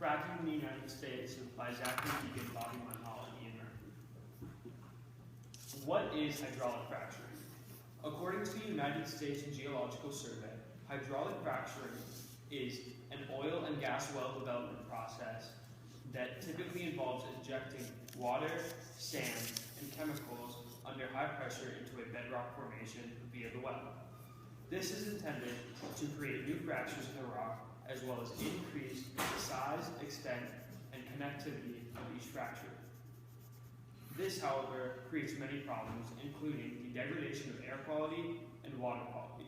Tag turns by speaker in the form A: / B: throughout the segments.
A: Fracking in the United States by Zachary Deacon, Bobby Munhall, and Ian Murphy. What is hydraulic fracturing? According to the United States Geological Survey, hydraulic fracturing is an oil and gas well development process that typically involves injecting water, sand, and chemicals under high pressure into a bedrock formation via the well. This is intended to create new fractures in the rock, as well as increase the size, extent, and connectivity of each fracture. This, however, creates many problems, including the degradation of air quality and water quality.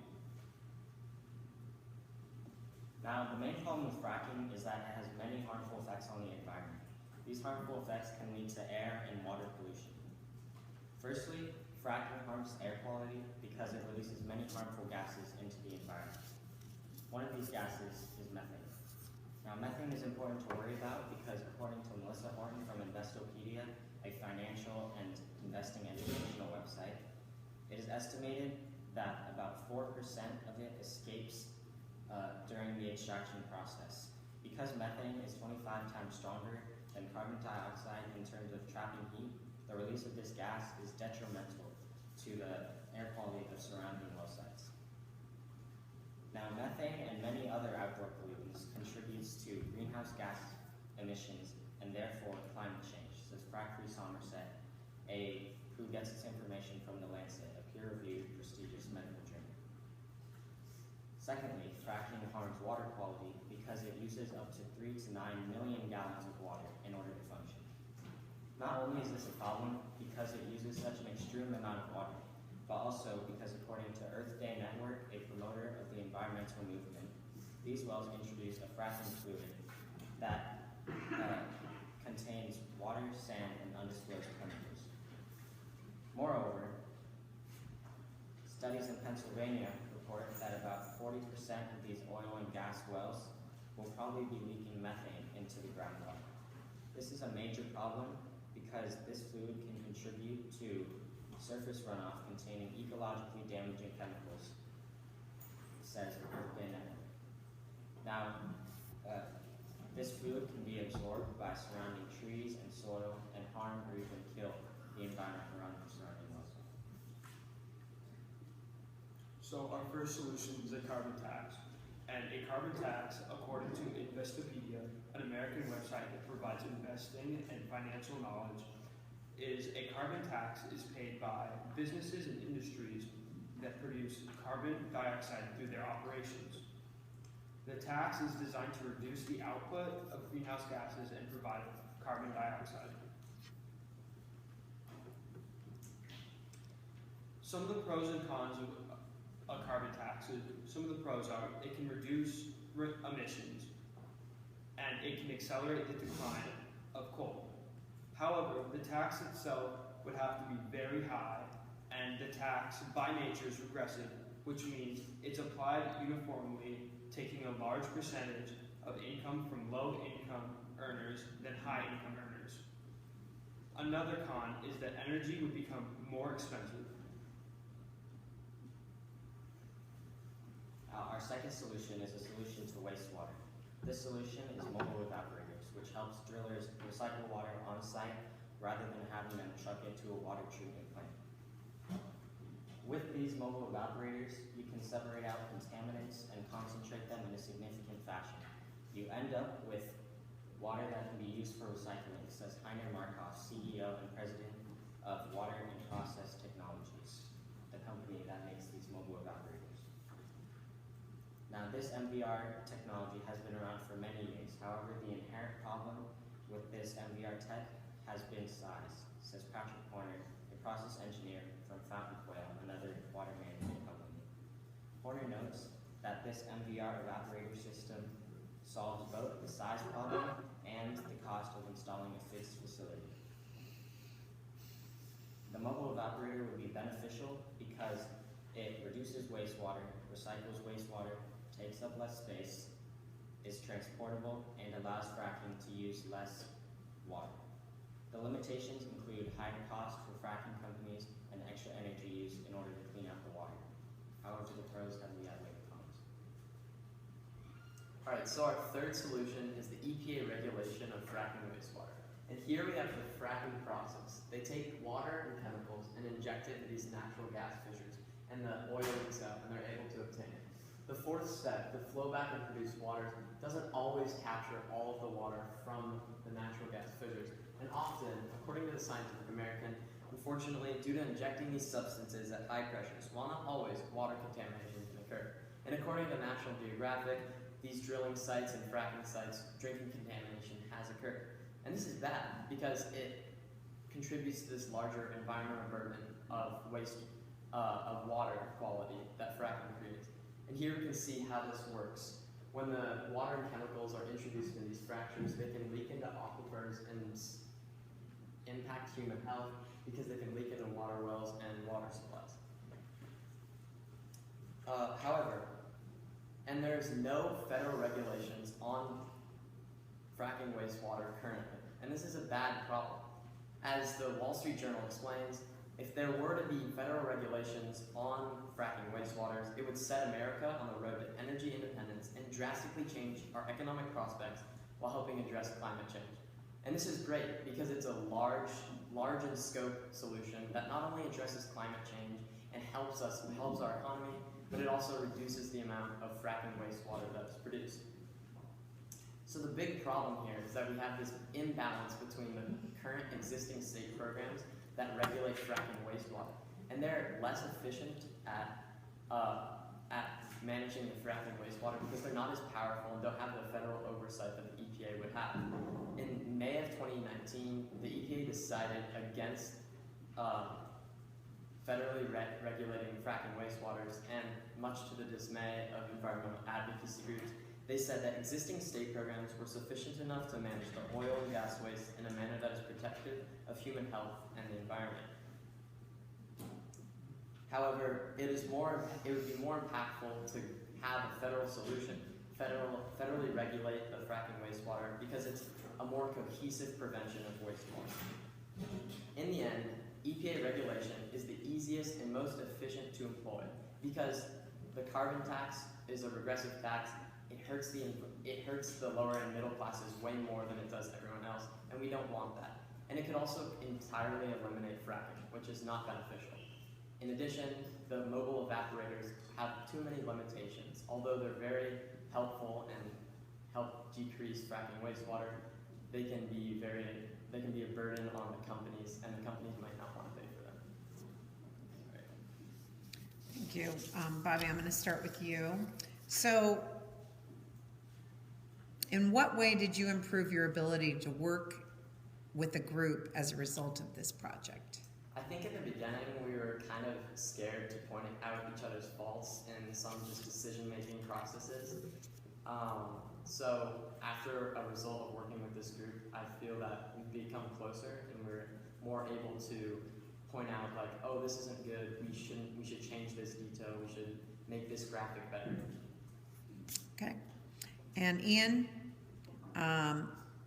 B: Now, the main problem with fracking is that it has many harmful effects on the environment. These harmful effects can lead to air and water pollution. Firstly, fracking harms air quality because it releases many harmful gases into the environment. One of these gases is methane. Now, methane is important to worry about because according to Melissa Horton from Investopedia, a financial and investing educational website, it is estimated that about 4% of it escapes during the extraction process. Because methane is 25 times stronger than carbon dioxide in terms of trapping heat, the release of this gas is detrimental to the air quality of surrounding well sites. Now, methane and many other outdoor pollutants contributes to greenhouse gas emissions and therefore climate change, says Frack Free Somerset, who gets its information from The Lancet, a peer-reviewed, prestigious medical journal. Secondly, fracking harms water quality because it uses up to 3 to 9 million gallons of water in order to function. Not only is this a problem because it uses such an extreme amount of water, but also because according to Earth Day Network, a promoter of the environmental movement, these wells introduce a fracking fluid that contains water, sand, and undisclosed chemicals. Moreover, studies in Pennsylvania report that about 40% of these oil and gas wells will probably be leaking methane into the groundwater. This is a major problem because this fluid can contribute to surface runoff containing ecologically damaging chemicals, says Earth Day Network. Now, this fluid can be absorbed by surrounding trees and soil and harm or even kill the environment around the surrounding wells.
A: So our first solution is a carbon tax. And a carbon tax, according to Investopedia, an American website that provides investing and financial knowledge, is a carbon tax is paid by businesses and industries that produce carbon dioxide through their operations. The tax is designed to reduce the output of greenhouse gases and provide carbon dioxide. Some of the pros and cons of a carbon tax, some of the pros are it can reduce emissions and it can accelerate the decline of coal. However, the tax itself would have to be very high, and the tax by nature is regressive, which means it's applied uniformly, taking a large percentage of income from low-income earners than high-income earners. Another con is that energy would become more expensive.
B: Our second solution is a solution to wastewater. This solution is mobile evaporators, which helps drillers recycle water on site rather than having them truck it to a water treatment plant. With these mobile evaporators, you can separate out contaminants and concentrate them in a significant fashion. You end up with water that can be used for recycling, says Heiner Markov, CEO and president of Water and Process Technologies, the company that makes these mobile evaporators. Now, this MVR technology has been around for many years. However, the inherent problem with this MVR tech has been size, says Patrick Horner, a process engineer from Fountain Quail, another water management company. Horner notes that this MVR evaporator system solves both the size problem and the cost of installing a fixed facility. The mobile evaporator would be beneficial because it reduces wastewater, recycles wastewater, takes up less space, is transportable, and allows fracking to use less water. The limitations include high cost for fracking companies and extra energy used in order to clean out the water. However, the pros heavily outweigh the cons.
C: Alright, so our third solution is the EPA regulation of fracking wastewater. And here we have the fracking process. They take water and chemicals and inject it into these natural gas fissures, and the oil leaks out, and they're able to obtain it. The fourth step, the flow back and produced water, doesn't always capture all of the water from the natural gas fissures. And often, according to the Scientific American, unfortunately, due to injecting these substances at high pressures, while not always, water contamination can occur. And according to National Geographic, these drilling sites and fracking sites, drinking contamination has occurred. And this is bad because it contributes to this larger environmental burden of waste, of water quality that fracking creates. And here we can see how this works. When the water and chemicals are introduced in these fractures, they can leak into aquifers and impact human health because they can leak into water wells and water supplies. However, and there's no federal regulations on fracking wastewater currently, and this is a bad problem. As the Wall Street Journal explains, if there were to be federal regulations on fracking wastewaters, it would set America on the road to energy independence and drastically change our economic prospects while helping address climate change. And this is great because it's a large in scope solution that not only addresses climate change and helps our economy, but it also reduces the amount of fracking wastewater that's produced. So the big problem here is that we have this imbalance between the current existing state programs that regulate fracking wastewater, and they're less efficient at managing the fracking wastewater because they're not as powerful and don't have the federal oversight that the EPA would have. In May of 2019, the EPA decided against federally regulating fracking wastewaters, and much to the dismay of environmental advocacy groups, they said that existing state programs were sufficient enough to manage the oil and gas waste in a manner that is protective of human health and the environment. However, it would be more impactful to have a federal solution, federally regulate the fracking wastewater, because it's a more cohesive prevention of wastewater. In the end, EPA regulation is the easiest and most efficient to employ because the carbon tax is a regressive tax. It hurts the lower and middle classes way more than it does everyone else, and we don't want that. And it could also entirely eliminate fracking, which is not beneficial. In addition, the mobile evaporators have too many limitations. Although they're very helpful and help decrease fracking wastewater, they can be a burden on the companies, and the companies might not want to pay for them.
D: Thank you. Bobby, I'm going to start with you. So, in what way did you improve your ability to work with a group as a result of this project?
C: I think at the beginning we were kind of scared to point out each other's faults in some just decision-making processes. So after a result of working with this group, I feel that we've become closer and we're more able to point out like, oh, this isn't good, we should change this detail, we should make this graphic better.
D: Okay. And Ian,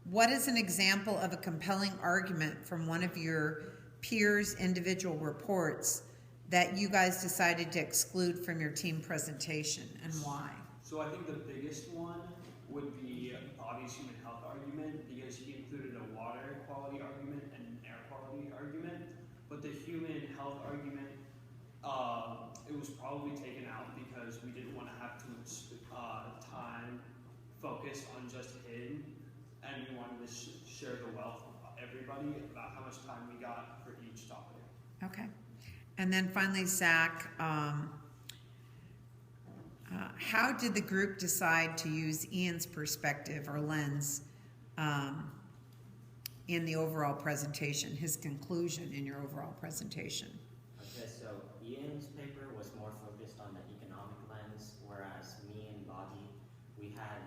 D: what is an example of a compelling argument from one of your peers' individual reports that you guys decided to exclude from your team presentation, and why?
A: So I think the biggest one would be Bobby's human health argument, because he included a water quality argument and an air quality argument. But the human health argument, it was probably taken out because we didn't want to have too much time focused on just him, and we wanted to share the wealth with everybody about how much time we got for each topic.
D: Okay. And then finally, Zach, how did the group decide to use Ian's perspective or lens in the overall presentation, his conclusion in your overall presentation?
B: Okay, so Ian's paper was more focused on the economic lens, whereas me and Bobby, we had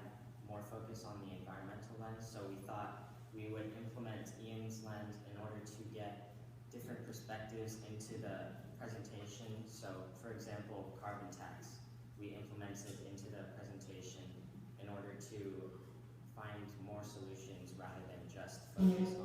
B: more focus on the environmental lens, so we thought we would implement Ian's lens in order to get different perspectives into the presentation. So, for example, carbon tax. We implemented into the presentation in order to find more solutions rather than just focus